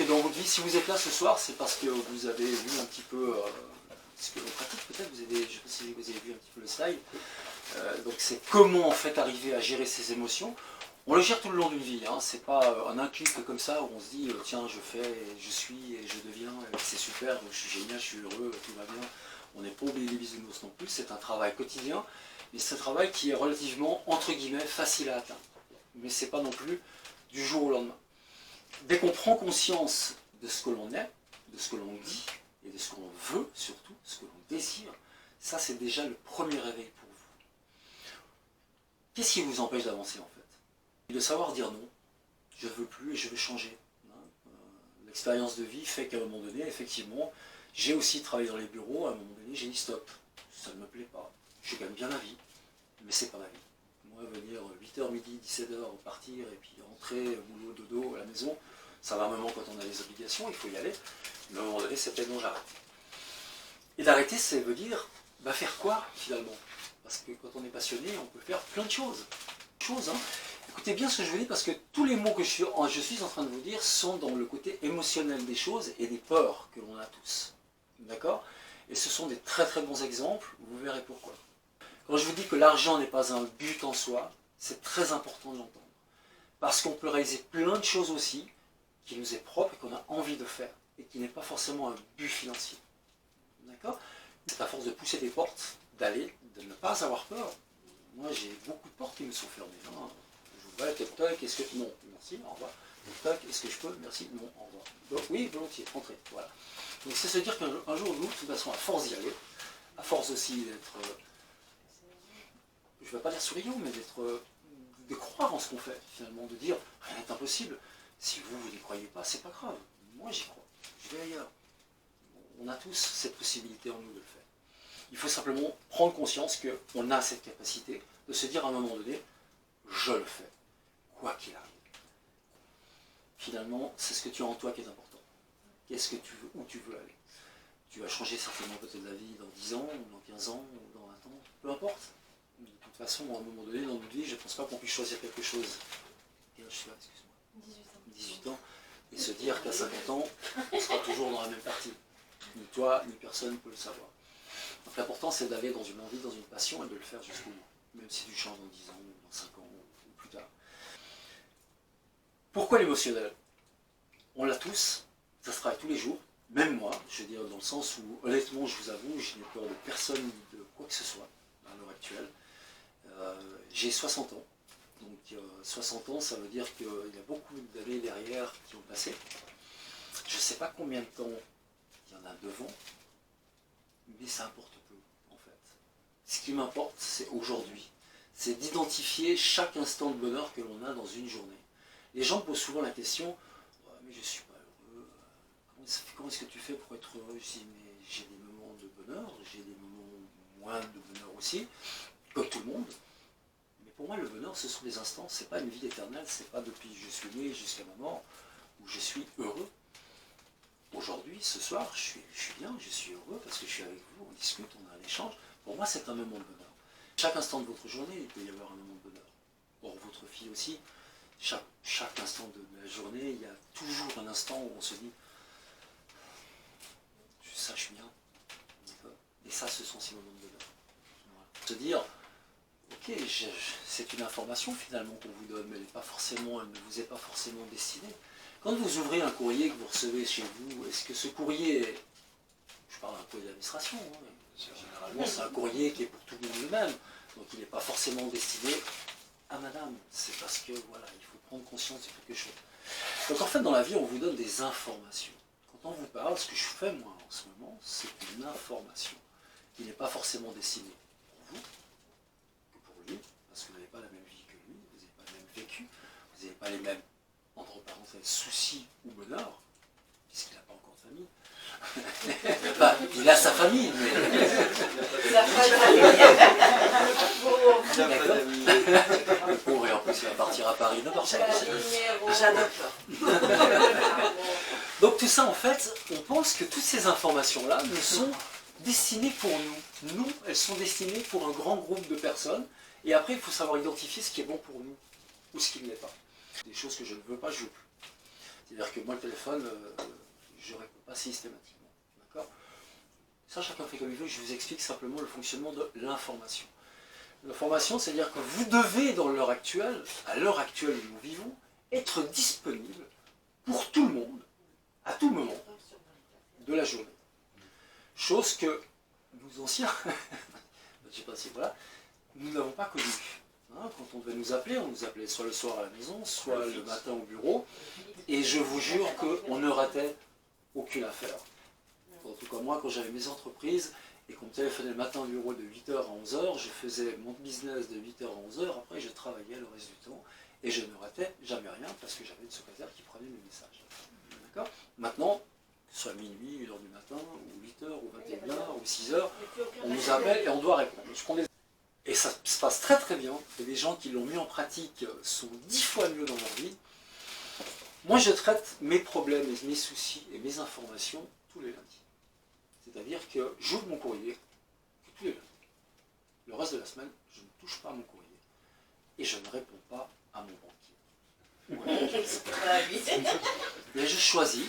dans votre vie, si vous êtes là ce soir, c'est parce que vous avez vu un petit peu ce que l'on pratique, peut-être, je ne sais pas si vous avez vu un petit peu le slide. Donc c'est comment en fait arriver à gérer ses émotions. On le gère tout le long d'une vie, hein. C'est pas un clic comme ça où on se dit tiens je fais, je suis et je deviens, c'est super, je suis génial, je suis heureux, tout va bien. On n'est pas obligé des bisounours non plus, c'est un travail quotidien, mais c'est un travail qui est relativement, entre guillemets, facile à atteindre. Mais c'est pas non plus du jour au lendemain. Dès qu'on prend conscience de ce que l'on est, de ce que l'on dit, et de ce que l'on veut surtout, ce que l'on désire, ça c'est déjà le premier réveil pour vous. Qu'est-ce qui vous empêche d'avancer en fait? De savoir dire non, je veux plus et je veux changer. L'expérience de vie fait qu'à un moment donné, effectivement, j'ai aussi travaillé dans les bureaux, à un moment donné j'ai dit stop, ça ne me plaît pas, je gagne bien ma vie, mais c'est pas ma vie. Moi venir 8h midi, 17h, partir et puis rentrer, boulot, dodo à la maison, ça va un moment quand on a des obligations, il faut y aller, mais à un moment donné c'est peut-être non j'arrête. Et d'arrêter ça veut dire, faire quoi finalement? Parce que quand on est passionné, on peut faire plein de choses. Écoutez bien ce que je vous dis parce que tous les mots que je suis en train de vous dire sont dans le côté émotionnel des choses et des peurs que l'on a tous. D'accord? Et ce sont des très très bons exemples, vous verrez pourquoi. Quand je vous dis que l'argent n'est pas un but en soi, c'est très important de l'entendre. Parce qu'on peut réaliser plein de choses aussi qui nous est propre et qu'on a envie de faire et qui n'est pas forcément un but financier. D'accord? C'est à force de pousser des portes, d'aller, de ne pas avoir peur. Moi j'ai beaucoup de portes qui me sont fermées. Hein. Je vois, toc toc, est-ce que... Non, merci, au revoir. Toc, est-ce que je peux? Merci, non, au revoir. Donc, oui, volontiers, entrez, voilà. Donc c'est se dire qu'un jour, nous, de toute façon, à force d'y aller, à force aussi d'être, je ne vais pas dire souriant, mais de croire en ce qu'on fait, finalement, de dire, rien n'est impossible. Si vous n'y croyez pas, c'est pas grave. Moi, j'y crois. Je vais ailleurs. On a tous cette possibilité en nous de le faire. Il faut simplement prendre conscience qu'on a cette capacité de se dire à un moment donné, je le fais, quoi qu'il arrive. Finalement, c'est ce que tu as en toi qui est important. Qu'est-ce que tu veux, où tu veux aller. Tu vas changer certainement peut-être la vie dans 10 ans, ou dans 15 ans, ou dans 20 ans, peu importe. De toute façon, à un moment donné, dans notre vie, je ne pense pas qu'on puisse choisir quelque chose. Et là, je suis là, excuse-moi. 18 ans. Et se dire qu'à 50 ans, on sera toujours dans la même partie. Ni toi, ni personne ne peut le savoir. Donc l'important, c'est d'aller dans une envie, dans une passion, et de le faire jusqu'au bout. Même si tu changes dans 10 ans, ou dans 5 ans, ou plus tard. Pourquoi l'émotionnel? On l'a tous, ça se travaille tous les jours, même moi, je veux dire dans le sens où, honnêtement, je vous avoue, je n'ai peur de personne ni de quoi que ce soit, à l'heure actuelle. J'ai 60 ans, donc 60 ans, ça veut dire qu'il y a beaucoup d'années derrière qui ont passé. Je ne sais pas combien de temps il y en a devant, mais ça importe peu, en fait. Ce qui m'importe, c'est aujourd'hui. C'est d'identifier chaque instant de bonheur que l'on a dans une journée. Les gens me posent souvent la question, mais je ne suis pas heureux, comment est-ce que tu fais pour être heureux? Je dis, mais j'ai des moments de bonheur, j'ai des moments moins de bonheur aussi, comme tout le monde. Mais pour moi, le bonheur, ce sont des instants, c'est pas une vie éternelle, c'est pas depuis que je suis né jusqu'à ma mort, où je suis heureux. Aujourd'hui, ce soir, je suis bien, je suis heureux parce que je suis avec vous, on discute, on a un échange. Pour moi, c'est un moment de bonheur. Chaque instant de votre journée, il peut y avoir un moment de bonheur. Or, votre fille aussi, chaque instant de la journée, il y a toujours un instant où on se dit « ça, je suis bien ». Et ça, ce sont ces moments de bonheur. Voilà. Se dire « ok, c'est une information finalement qu'on vous donne, mais elle ne vous est pas forcément destinée ». Quand vous ouvrez un courrier que vous recevez chez vous, est-ce que ce courrier, je parle un peu d'administration, hein, généralement c'est un courrier qui est pour tout le monde le même, donc il n'est pas forcément destiné à madame, c'est parce que voilà, il faut prendre conscience de quelque chose. Donc en fait dans la vie on vous donne des informations. Quand on vous parle, ce que je fais moi en ce moment, c'est une information qui n'est pas forcément destinée pour vous, que pour lui, parce que vous n'avez pas la même vie que lui, vous n'avez pas le même vécu, vous n'avez pas les mêmes, entre parenthèses, soucis ou bonheur, puisqu'il n'a pas encore de famille. Il a sa famille, mais... Sa famille. Le pauvre, et en plus il va partir à Paris, n'importe quoi. J'adore. Donc tout ça, en fait, on pense que toutes ces informations-là ne sont destinées pour nous. Nous, elles sont destinées pour un grand groupe de personnes, et après il faut savoir identifier ce qui est bon pour nous, ou ce qui ne l'est pas. Des choses que je ne veux pas, je ne veux plus. C'est-à-dire que moi, le téléphone, je ne réponds pas systématiquement. D'accord ? Ça, chacun fait comme il veut. Je vous explique simplement le fonctionnement de l'information. L'information, c'est-à-dire que vous devez, dans l'heure actuelle, à l'heure actuelle où nous vivons, être disponible pour tout le monde, à tout moment de la journée. Chose que nous anciens, je ne sais pas si voilà, nous n'avons pas connue. Hein, quand on devait nous appeler, on nous appelait soit le soir à la maison, soit le matin au bureau, et je vous jure qu'on ne ratait aucune affaire. En tout cas, moi, quand j'avais mes entreprises, et qu'on me téléphonait le matin au bureau de 8h à 11h, je faisais mon business de 8h à 11h, après je travaillais le reste du temps, et je ne ratais jamais rien, parce que j'avais une secrétaire qui prenait mes messages. D'accord ? Maintenant, que ce soit minuit, 1h du matin, ou 8h, ou 21h, ou 6h, on nous appelle et on doit répondre. Et ça se passe très très bien, et les gens qui l'ont mis en pratique sont 10 fois mieux dans leur vie. Moi, je traite mes problèmes, mes soucis et mes informations tous les lundis. C'est-à-dire que j'ouvre mon courrier tous les lundis. Le reste de la semaine, je ne touche pas à mon courrier. Et je ne réponds pas à mon banquier. Mais je choisis.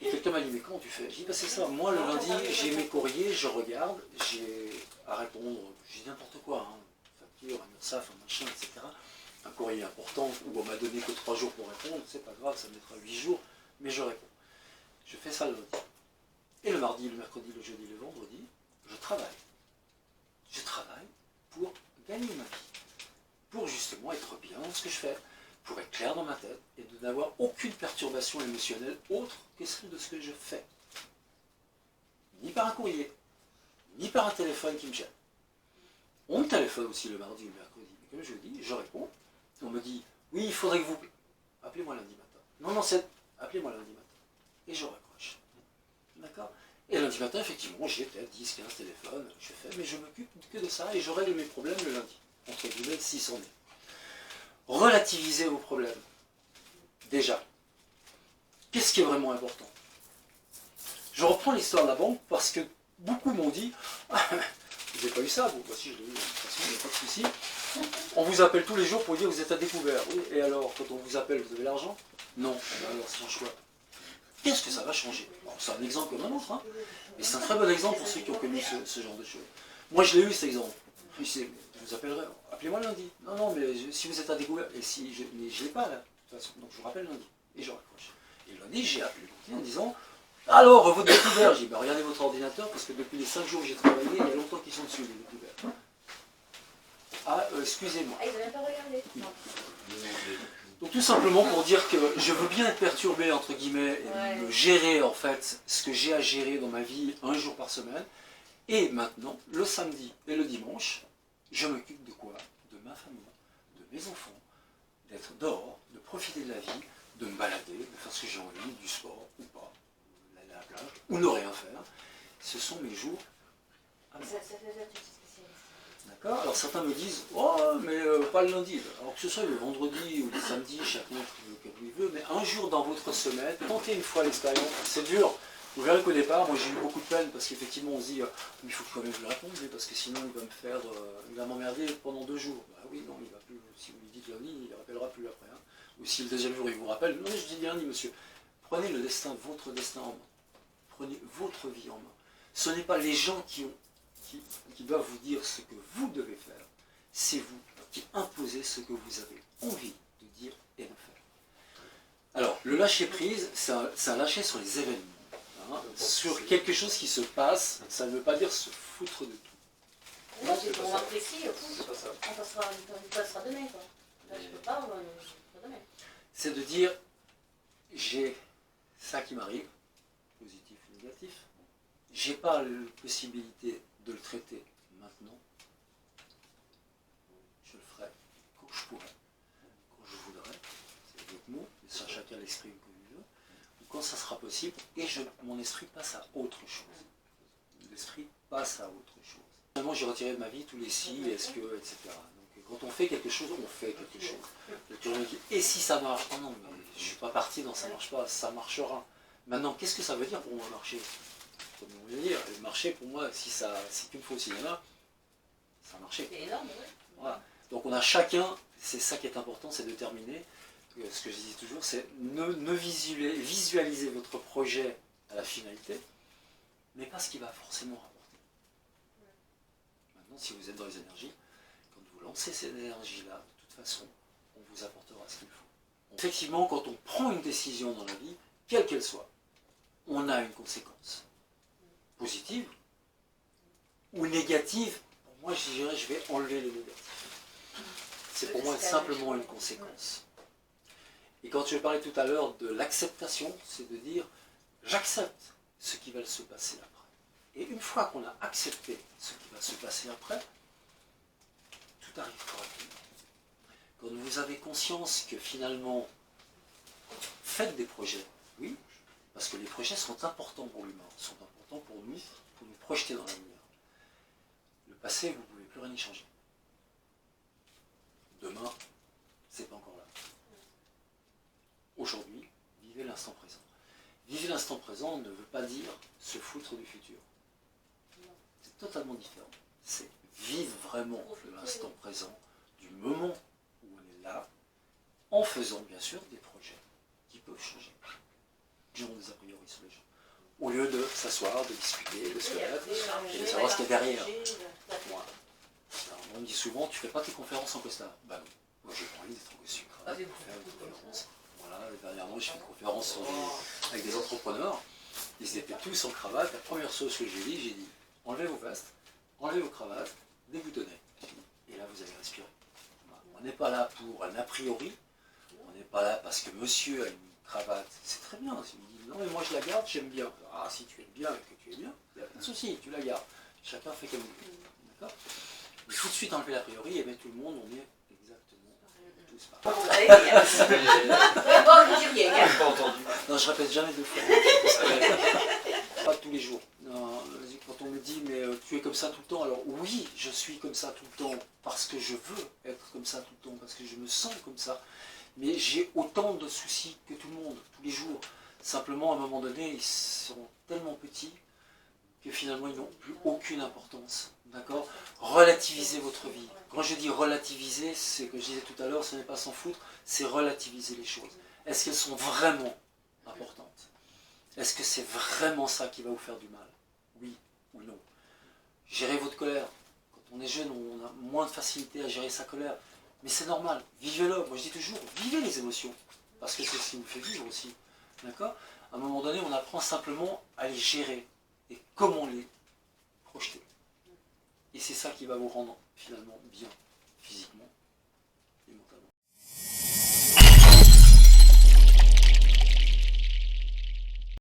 Et quelqu'un m'a dit, mais comment tu fais? J'ai dit, bah, c'est ça. Moi, le lundi, j'ai mes courriers, je regarde, j'ai à répondre, j'ai n'importe quoi. Hein. Facture, un URSSAF, un machin, etc. Un courrier important où on m'a donné que 3 jours pour répondre, c'est pas grave, ça mettra 8 jours, mais je réponds. Je fais ça le lundi. Et le mardi, le mercredi, le jeudi, le vendredi, je travaille. Je travaille pour gagner ma vie. Pour justement être bien dans ce que je fais. Pour être clair dans ma tête et de n'avoir aucune perturbation émotionnelle autre que celle de ce que je fais. Ni par un courrier, ni par un téléphone qui me gêne. On me téléphone aussi le mardi ou le mercredi. Et comme je vous dis, je réponds. On me dit, oui, il faudrait que vous... Appelez-moi lundi matin. Non, non, c'est... Appelez-moi lundi matin. Et je raccroche. D'accord ? Et lundi matin, effectivement, j'ai peut-être 10, 15 téléphones, je fais, mais je m'occupe que de ça et je règle mes problèmes le lundi. Entre guillemets, si c'en est. Relativisez vos problèmes. Déjà. Qu'est-ce qui est vraiment important? Je reprends l'histoire de la banque parce que beaucoup m'ont dit ah, vous n'avez pas eu ça, bon, voici, je l'ai eu, de toute façon, il n'y a pas de souci. On vous appelle tous les jours pour dire que vous êtes à découvert. Oui, et alors, quand on vous appelle, vous avez l'argent? Non. Alors, ça change quoi? Qu'est-ce que ça va changer? C'est un exemple comme un autre, hein, mais c'est un très bon exemple pour ceux qui ont connu ce genre de choses. Moi, je l'ai eu, cet exemple. Je vous appellerai, appelez-moi lundi. Non, non, mais si vous êtes à découvert, et si je ne l'ai pas là, de toute façon, donc je vous rappelle lundi. Et je raccroche. Et lundi, j'ai appelé le banquier en disant alors, votre découvert, j'ai dit, bah, regardez votre ordinateur, parce que depuis les 5 jours que j'ai travaillé, il y a longtemps qu'ils sont dessus, les découverts. Ah, excusez-moi. Ah, ils n'ont même pas regardé. Donc tout simplement pour dire que je veux bien être perturbé, entre guillemets, et me gérer en fait ce que j'ai à gérer dans ma vie un jour par semaine. Et maintenant, le samedi et le dimanche, je m'occupe de quoi? De ma famille, de mes enfants, d'être dehors, de profiter de la vie, de me balader, de faire ce que j'ai envie, du sport ou pas, d'aller à la plage, ou ne rien faire. Ce sont mes jours à moi. Ça fait déjà tout spécialiste. D'accord? Alors certains me disent, oh, mais pas le lundi. Alors que ce soit le vendredi ou le samedi, chacun fait comme il veut, mais un jour dans votre semaine, tentez une fois l'expérience. C'est dur. Vous verrez qu'au départ, moi j'ai eu beaucoup de peine parce qu'effectivement on se dit, il faut quand même que je le réponde, parce que sinon il va me faire, il va m'emmerder pendant 2 jours. Bah oui, non, il va plus. Si vous lui dites lundi, il ne rappellera plus après. Hein. Ou si le deuxième jour il vous rappelle, non, je dis lundi, monsieur. Prenez le destin, votre destin en main. Prenez votre vie en main. Ce n'est pas les gens qui doivent vous dire ce que vous devez faire. C'est vous qui imposez ce que vous avez envie de dire et de faire. Alors, le lâcher-prise, c'est un lâcher sur les événements. Hein, sur quelque chose qui se passe, ça ne veut pas dire se foutre de tout. Non, c'est pour moi précis, on passera demain, quoi. Là, je peux pas, on pas demain. C'est de dire, j'ai ça qui m'arrive, positif ou négatif, j'ai pas la possibilité de le traiter maintenant, je le ferai quand je pourrai, quand je voudrais, c'est d'autres mots, mais ça chacun l'exprime comme il veut, ou quand ça sera possible, et mon esprit passe à autre chose. L'esprit passe à autre chose. Finalement, j'ai retiré de ma vie tous les si, est-ce que, etc. Donc quand on fait quelque chose, on fait quelque chose. Et si ça marche? Oh non, mais je ne suis pas parti dans ça marche pas, ça marchera. Maintenant, qu'est-ce que ça veut dire pour moi marcher? Comme on veut dire, le marché pour moi, si c'est qu'une fois au cinéma, ça a marché. C'est énorme, oui. Voilà. Donc on a chacun, c'est ça qui est important, c'est de déterminer ce que je dis toujours, c'est ne visualisez votre projet à la finalité, mais pas ce qu'il va forcément rapporter. Maintenant, si vous êtes dans les énergies, quand vous lancez cette énergie-là, de toute façon, on vous apportera ce qu'il faut. Effectivement, quand on prend une décision dans la vie, quelle qu'elle soit, on a une conséquence. Positive ou négative, pour moi, je dirais, je vais enlever les négatifs. C'est pour moi simplement une conséquence. Et quand je parlais tout à l'heure de l'acceptation, c'est de dire, j'accepte ce qui va se passer après. Et une fois qu'on a accepté ce qui va se passer après, tout arrive correctement. Quand vous avez conscience que finalement, faites des projets, oui, parce que les projets sont importants pour l'humain, sont importants pour nous projeter dans l'avenir. Le passé, vous ne pouvez plus rien y changer. Demain, c'est pas encore là. Aujourd'hui, vivez l'instant présent. Vivre l'instant présent ne veut pas dire se foutre du futur. C'est totalement différent. C'est vivre vraiment l'instant présent, du moment où on est là, en faisant bien sûr des projets qui peuvent changer. Les gens ont des a priori sur les gens. Au lieu de s'asseoir, de discuter, de se connaître, et de savoir ce qu'il y a derrière. Voilà. On me dit souvent, tu fais pas tes conférences en costard. Ben non, moi j'ai pas envie d'être en costume. Faire une conférence. Voilà, dernièrement j'ai fait une conférence avec des entrepreneurs. Ils étaient tous en cravate. La première chose que j'ai dit, enlevez vos vestes, enlevez vos cravates, déboutonnez. Et là vous allez respirer. Voilà. On n'est pas là pour un a priori, on n'est pas là parce que monsieur a une cravate. C'est très bien. Il me dit, non mais moi je la garde, j'aime bien. Ah si tu aimes bien et que tu es bien, il n'y a pas de souci, tu la gardes. Chacun fait comme il veut. D'accord ? Mais tout de suite enlever l'a priori, et bien tout le monde, on est exactement tous pareils. Non, je répète jamais deux fois. Pas tous les jours. Non, quand on me dit, mais tu es comme ça tout le temps, alors oui, je suis comme ça tout le temps, parce que je veux être comme ça tout le temps, parce que je me sens comme ça. Mais j'ai autant de soucis que tout le monde, tous les jours. Simplement, à un moment donné, ils sont tellement petits que finalement, ils n'ont plus aucune importance. D'accord ? Relativisez votre vie. Quand je dis relativiser, c'est que je disais tout à l'heure, ce n'est pas s'en foutre, c'est relativiser les choses. Est-ce qu'elles sont vraiment importantes? Est-ce que c'est vraiment ça qui va vous faire du mal? Oui ou non? Gérez votre colère. Quand on est jeune, on a moins de facilité à gérer sa colère. Mais c'est normal, vivez-le. Moi je dis toujours, vivez les émotions. Parce que c'est ce qui vous fait vivre aussi. D'accord? À un moment donné, on apprend simplement à les gérer. Et comment les projeter. Et c'est ça qui va vous rendre finalement bien, physiquement